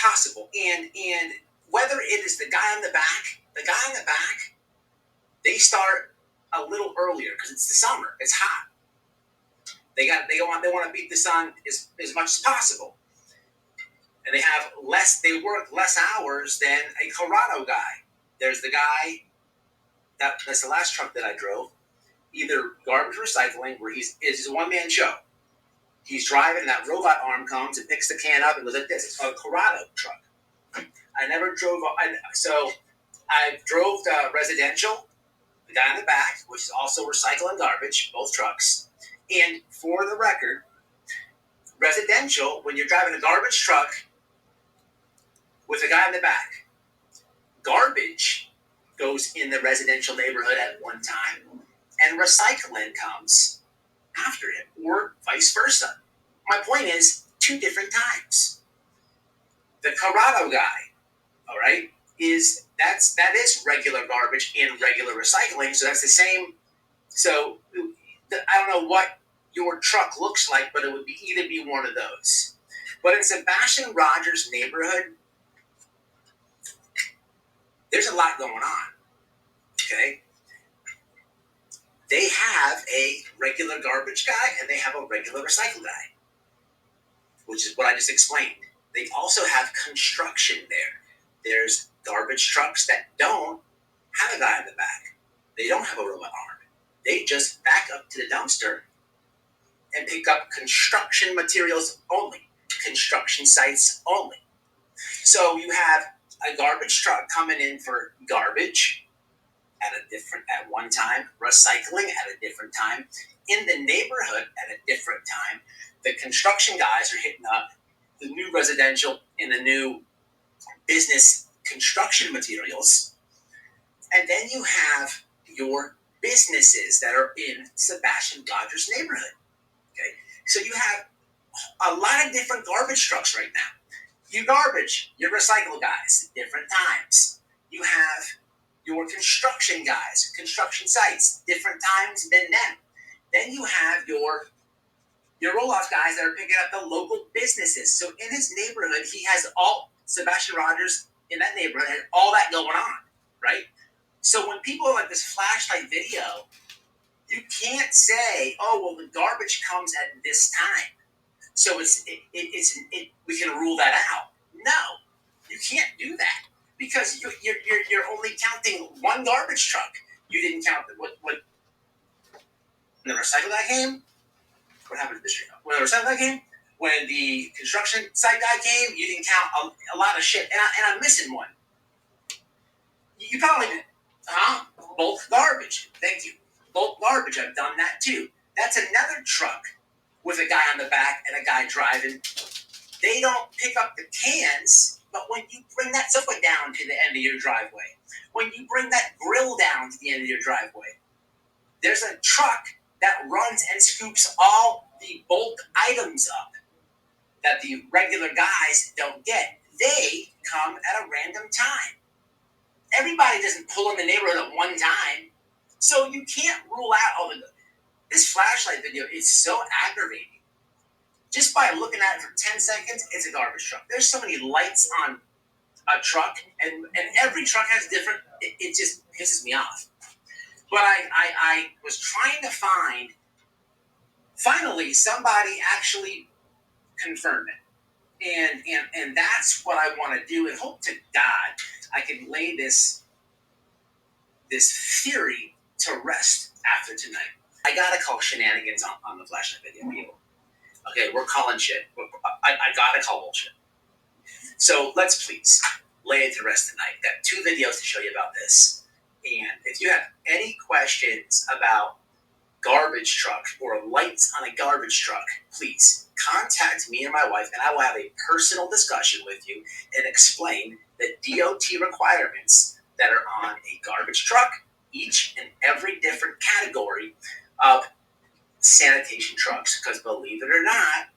possible. And whether it is the guy on the back, they start a little earlier because it's the summer. It's hot. They want to beat the sun as much as possible. And they work less hours than a Colorado guy. There's the guy that's the last truck that I drove, either garbage recycling, where it's a one-man show. He's driving, and that robot arm comes and picks the can up and goes like this. It's called a Colorado truck. I never drove. I drove residential, the guy in the back, which is also recycle and garbage, both trucks. And for the record, residential, when you're driving a garbage truck with a guy in the back, garbage goes in the residential neighborhood at one time, and recycling comes after him, or vice versa. My point is, two different times. The Colorado guy, all right, that is regular garbage and regular recycling, so that's the same. So I don't know what your truck looks like, but it would either be one of those. But in Sebastian Rogers' neighborhood, there's a lot going on, okay? They have a regular garbage guy and they have a regular recycle guy, which is what I just explained. They also have construction there. There's garbage trucks that don't have a guy in the back. They don't have a robot arm. They just back up to the dumpster and pick up construction materials only, construction sites only. So you have a garbage truck coming in for garbage at one time, recycling at a different time, in the neighborhood at a different time. The construction guys are hitting up the new residential and the new business construction materials. And then you have your businesses that are in Sebastian Rogers' neighborhood. Okay, so you have a lot of different garbage trucks right now. Your garbage, your recycle guys, different times. You have your construction guys, construction sites, different times than them. Then you have your roll-off guys that are picking up the local businesses. So in his neighborhood, he has Sebastian Rogers in that neighborhood had all that going on, right? So when people are like this flashlight video, you can't say, oh, well, the garbage comes at this time, so we can rule that out. No, you can't do that because you're only counting one garbage truck. You didn't count what when the recycle guy came. What happened to this year? When the recycle guy came, when the construction site guy came, you didn't count a lot of shit, and I'm missing one. You probably did. Bulk garbage. Thank you. Bulk garbage. I've done that too. That's another truck with a guy on the back and a guy driving. They don't pick up the cans, but when you bring that sofa down to the end of your driveway, when you bring that grill down to the end of your driveway, there's a truck that runs and scoops all the bulk items up that the regular guys don't get. They come at a random time. Everybody doesn't pull in the neighborhood at one time. So you can't rule out this flashlight video is so aggravating. Just by looking at it for 10 seconds, it's a garbage truck. There's so many lights on a truck, and every truck has different, it just pisses me off. But I was trying to find, finally, somebody actually confirmed it. And that's what I want to do, and hope to God I can lay this theory to rest after tonight. I gotta call shenanigans on the flashlight video, people. Okay, we're calling shit. I gotta call bullshit. So let's please lay it to rest tonight. Got 2 videos to show you about this. And if you have any questions about garbage truck or lights on a garbage truck, please contact me or my wife, and I will have a personal discussion with you and explain the DOT requirements that are on a garbage truck, each and every different category of sanitation trucks. Because believe it or not,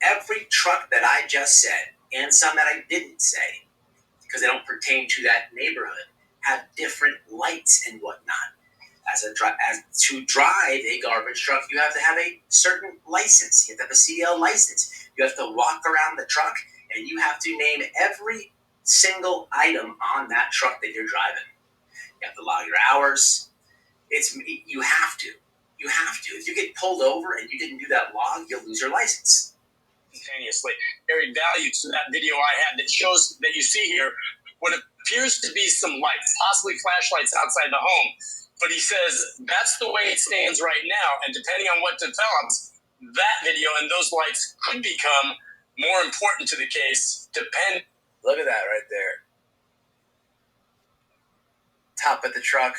every truck that I just said, and some that I didn't say, because they don't pertain to that neighborhood, have different lights and whatnot. As to drive a garbage truck, you have to have a certain license. You have to have a CDL license. You have to walk around the truck and you have to name every single item on that truck that you're driving. You have to log your hours. You have to. You have to. If you get pulled over and you didn't do that log, you'll lose your license. Instantaneously. Very value to that video I had that shows that you see here what appears to be some lights, possibly flashlights outside the home. But he says that's the way it stands right now, and depending on what develops, that video and those lights could become more important to the case. Look at that right there. Top of the truck.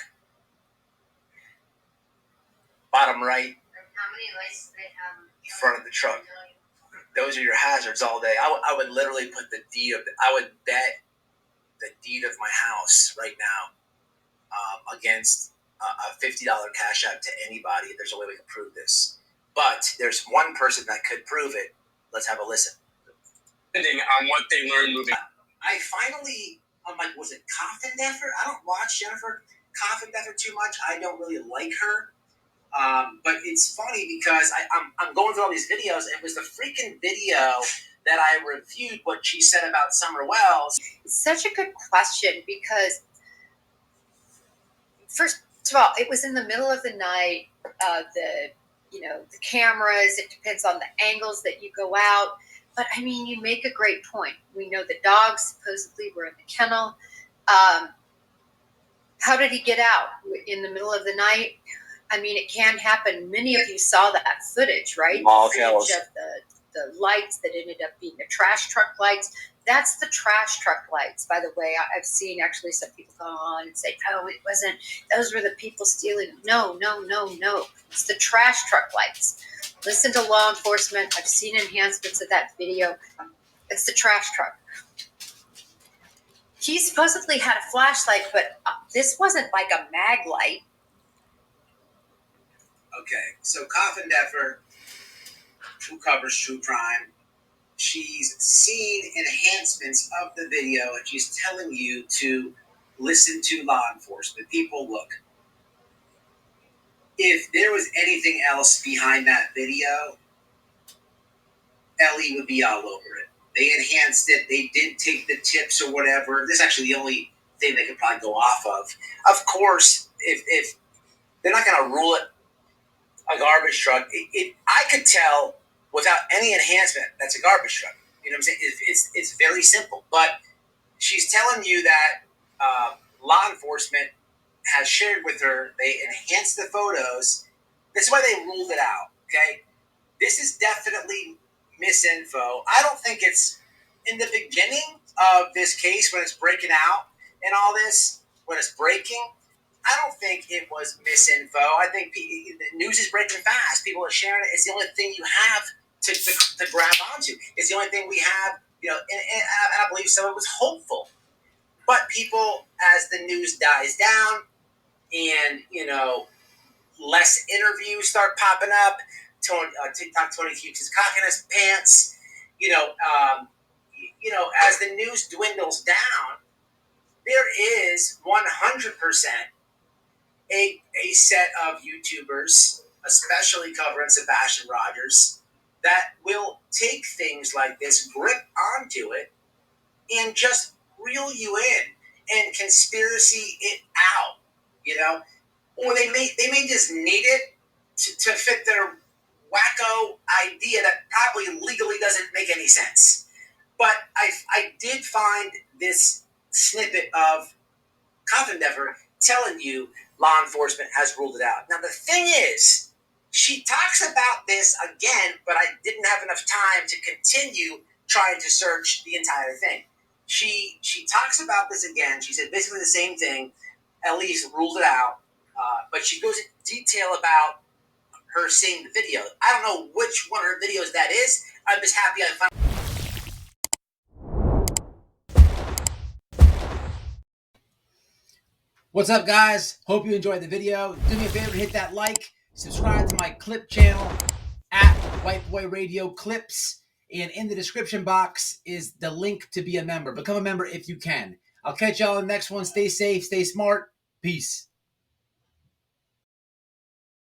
Bottom right. How many lights do they have? Front of the truck. Those are your hazards all day. I would literally put I would bet the deed of my house right now against a $50 cash out to anybody. There's a way we can prove this. But there's one person that could prove it. Let's have a listen. Depending on what they learn moving. I'm like, was it Coffindaffer? I don't watch Jennifer Coffindaffer too much. I don't really like her. But it's funny because I'm going through all these videos, and it was the freaking video that I reviewed what she said about Summer Wells. It's such a good question because, first of all, it was in the middle of the night. The cameras, it depends on the angles that you go out. But, I mean, you make a great point. We know the dogs supposedly were in the kennel. How did he get out? In the middle of the night? I mean, it can happen. Many of you saw that footage, right? All footage of the lights that ended up being the trash truck lights. That's the trash truck lights, by the way. I've seen actually some people go on and say, oh, it wasn't. Those were the people stealing them. No. It's the trash truck lights. Listen to law enforcement. I've seen enhancements of that video. It's the trash truck. He supposedly had a flashlight, but this wasn't like a mag light. Okay, so Coffindaffer, who covers true crime, she's seen enhancements of the video, and she's telling you to listen to law enforcement. People, look, if there was anything else behind that video, Ellie would be all over it. They enhanced it. They did take the tips or whatever. This is actually the only thing they could probably go off of. Of course, if they're not going to rule it a garbage truck, I could tell without any enhancement that's a garbage truck. You know what I'm saying? It's very simple. But she's telling you that law enforcement has shared with her. They enhanced the photos. This is why they ruled it out. Okay, this is definitely misinfo. I don't think it's in the beginning of this case when it's breaking out and all this, when it's breaking. I don't think it was misinfo. I think the news is breaking fast. People are sharing it. It's the only thing you have to grab onto. It's the only thing we have, and I believe some of it was hopeful. But people, as the news dies down and, less interviews start popping up, TikTok Tony keeps his cock in his pants, as the news dwindles down, there is 100% a set of YouTubers, especially covering Sebastian Rogers, that will take things like this, grip onto it, and just reel you in and conspiracy it out, or they may just need it to fit their wacko idea that probably legally doesn't make any sense. But I did find this snippet of Coffindaffer telling you law enforcement has ruled it out. Now, the thing is, she talks about this again, but I didn't have enough time to continue trying to search the entire thing. She talks about this again. She said basically the same thing. Elise ruled it out, but she goes into detail about her seeing the video. I don't know which one of her videos that is. I'm just happy I found. What's up, guys? Hope you enjoyed the video. Do me a favor, hit that like, subscribe to my clip channel at White Boy Radio Clips, and in the description box is the link to be a member. Become a member if you can. I'll catch y'all in the next one. Stay safe, stay smart. Peace.